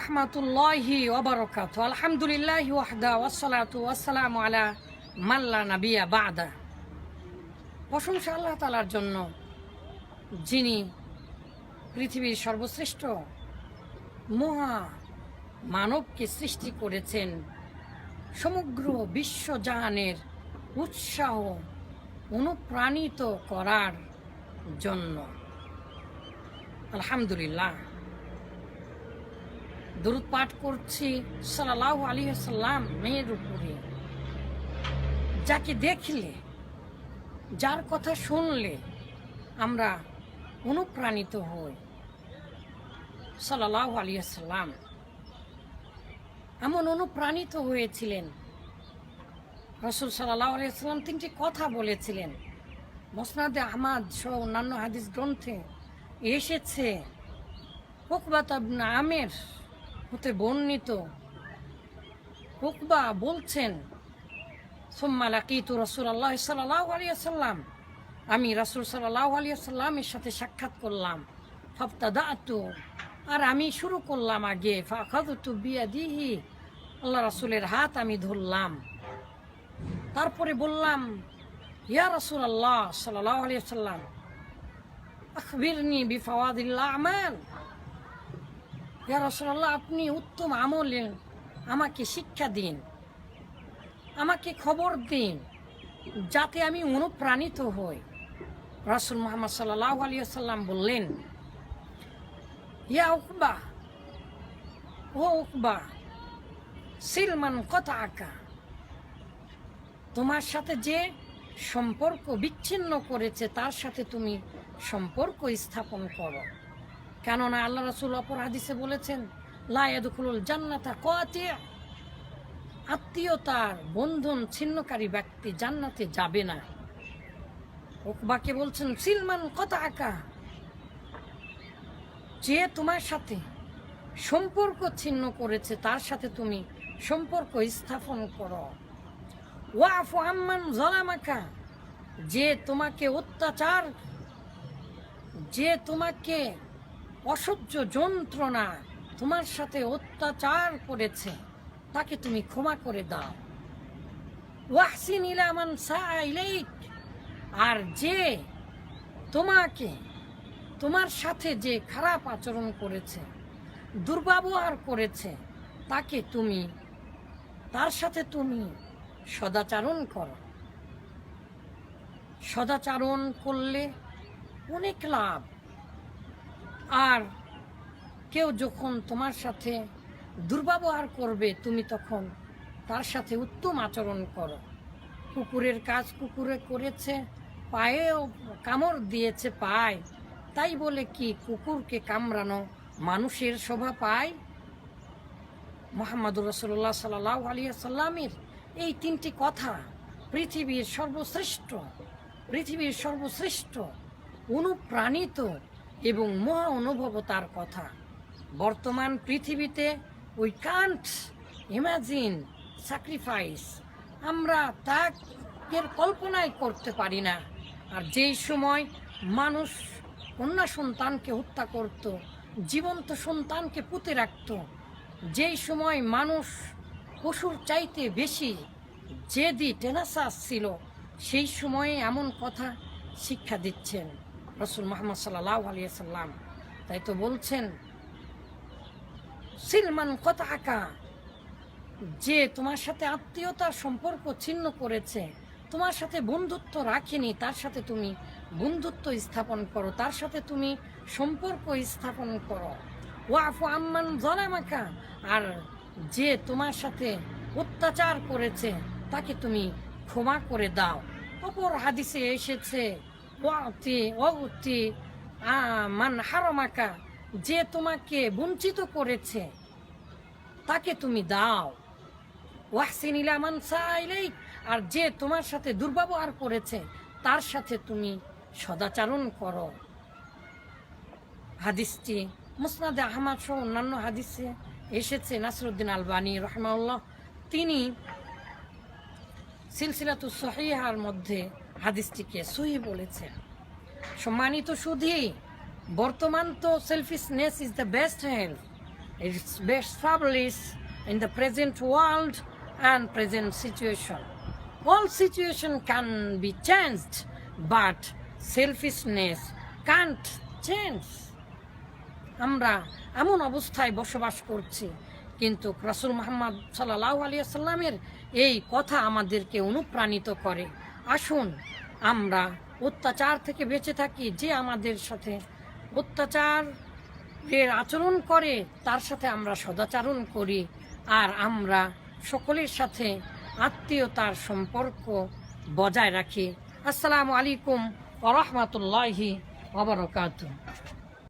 রহমাতুল্লাহি ওয়া বারাকাতুহু। আলহামদুলিল্লাহি ওয়াহদা ওয়াসসালাতু ওয়াসসালামু আলা মান লা নাবিয়্যা বা'দা। প্রশংসা আল্লাহ তাআলার জন্য, যিনি পৃথিবীর সর্বশ্রেষ্ঠ মহা মানবকে সৃষ্টি করেছেন সমগ্র বিশ্বজাহানের উৎসাহ অনুপ্রাণিত করার জন্য। আলহামদুলিল্লাহ। দরুদ পাঠ করছি সাল্লাল্লাহু আলাইহি ওয়াসাল্লাম মেয়ের উপরে, যাকে দেখলে, যার কথা শুনলে আমরা অনুপ্রাণিত হই। সাল্লাল্লাহু আলাইহি ওয়াসাল্লাম এমন অনুপ্রাণিত হয়েছিলেন, রাসূল সাল্লাল্লাহু আলাইহি ওয়াসাল্লাম তিনটি কথা বলেছিলেন। মুসনাদে আহমদ সহ অন্যান্য হাদিস গ্রন্থে এসেছে। উকবা ইবনে আমির হতে বর্ণিত, উকবা বলছেন, সুম্মা লাকিতু রাসূলুল্লাহ সাল্লাল্লাহু আলাইহি ওয়াসাল্লাম, আমি রাসূল সাল্লাল্লাহু আলাইহি ওয়াসাল্লামের সাথে সাক্ষাৎ করলাম। ফাবতাদাতু, আর আমি শুরু করলাম আগে। ফাখাযতু বিয়াদিহি, আল্লাহ রাসূলের হাত আমি ধরলাম। তারপরে বললাম, ইয়া রাসূলুল্লাহ সাল্লাল্লাহু আলাইহি ওয়াসাল্লাম, আখবিরনি বিফাওয়াদিল আমাল, ইয়া রাসূলুল্লাহ, আপনি উত্তম আমলে আমাকে শিক্ষা দিন, আমাকে খবর দিন, যাতে আমি অনুপ্রাণিত হই। রাসূল মুহাম্মদ সাল্লাল্লাহু আলাইহি ওয়াসাল্লাম বললেন, ইয়া উকবা, ও উকবা, সিলমান কতআকা, তোমার সাথে যে সম্পর্ক বিচ্ছিন্ন করেছে তার সাথে তুমি সম্পর্ক স্থাপন করো। কেননা আল্লাহ রাসূল অপর হাদিসে বলেছেন, লা ইয়াদখুলুল জান্নাতা কাতি', আত্মীয়তার বন্ধন ছিন্নকারী ব্যক্তি জান্নাতে যাবে না। উকবাকে বলছেন, সিলমান কতআকা, যে তোমার সাথে সম্পর্ক ছিন্ন করেছে তার সাথে তুমি সম্পর্ক স্থাপন করো। ওয়াফু আম্মান যালামাকা, যে তোমাকে অত্যাচার, যে তোমাকে অসহ্য যন্ত্রণা তোমার সাথে অত্যাচার করেছে তাকে তুমি ক্ষমা করে দাও। ওয়াহসিন ইলা মান সাআ ইলাইক, আর যে তোমাকে, তোমার সাথে যে খারাপ আচরণ করেছে, দুর্ব্যবহার করেছে, তাকে তুমি, তার সাথে তুমি সদাচরণ করো। সদাচরণ করলে অনেক লাভ। আর কেউ যখন তোমার সাথে দুর্ব্যবহার করবে, তুমি তখন তার সাথে উত্তম আচরণ করো। কুকুরের কাজ কুকুরে করেছে, পায়েও কামড় দিয়েছে পায়, তাই বলে কি কুকুরকে কামড়ানো মানুষের শোভা পায়? মুহাম্মদুর রাসূলুল্লাহ সাল্লাল্লাহু আলাইহি ওয়াসাল্লামের এই তিনটি কথা পৃথিবীর সর্বশ্রেষ্ঠ অনুপ্রাণিত এবং মহা অনুভবতার কথা। বর্তমান পৃথিবীতে উই কান্ট ইমাজিন স্যাক্রিফাইস, আমরা ত্যাগের কল্পনাই করতে পারি না। আর যেই সময় মানুষ কন্যা সন্তানকে হত্যা করত, জীবন্ত সন্তানকে পুঁতে রাখত, যেই সময় মানুষ পশুর চাইতে বেশি জেদি টেনাসাস ছিল, সেই সময়ে এমন কথা শিক্ষা দিচ্ছেন রাসূল মুহাম্মদ সাল্লাল্লাহু আলাইহি ওয়াসাল্লাম। তাই তো বলছেন, সিলমান কতআকা, যে তোমার সাথে আত্মীয়তার সম্পর্ক ছিন্ন করেছে, তোমার সাথে বন্ধুত্ব রাখেনি, তার সাথে তুমি বন্ধুত্ব স্থাপন করো, তার সাথে তুমি সম্পর্ক স্থাপন করো। ওয়াফু আম্মান যালামাকা, আর যে তোমার সাথে অত্যাচার করেছে তাকে তুমি ক্ষমা করে দাও। অপর হাদিসে এসেছে, ওয়াতি মান হারামাকা, যে তোমাকে বঞ্চিত করেছে তাকে তুমি দাও। ওয়াহসিন ইলা মান সাআ ইলাইক, আর যে তোমার সাথে দুর্ব্যবহার করেছে তার সাথে তুমি সদাচরণ করো। হাদিসটি মুসনাদে আহমদ সহ অন্যান্য হাদিসে এসেছে। নাসিরউদ্দিন আলবানী রাহিমাহুল্লাহ তিনি সিলসিলাতুস সহিহার মধ্যে হাদিসটিকে সহিহ বলেছেন। সম্মানিত সুধী, বর্তমান তো selfishness is the best health. It's established in the present world and present situation. All situation can be changed, but selfishness can't change. আমরা এমন অবস্থায় বসবাস করছি, কিন্তু রাসূল মুহাম্মদ সাল্লাল্লাহু আলাইহি সাল্লামের এই কথা আমাদেরকে অনুপ্রাণিত করে। আসুন আমরা অত্যাচার থেকে বেঁচে থাকি। যে আমাদের সাথে অত্যাচারের আচরণ করে তার সাথে আমরা সদাচরণ করি, আর আমরা সকলের সাথে আত্মীয়তার সম্পর্ক বজায় রাখি। আসসালামু আলাইকুম ওয়া রাহমাতুল্লাহি ওয়া বারাকাতুহু।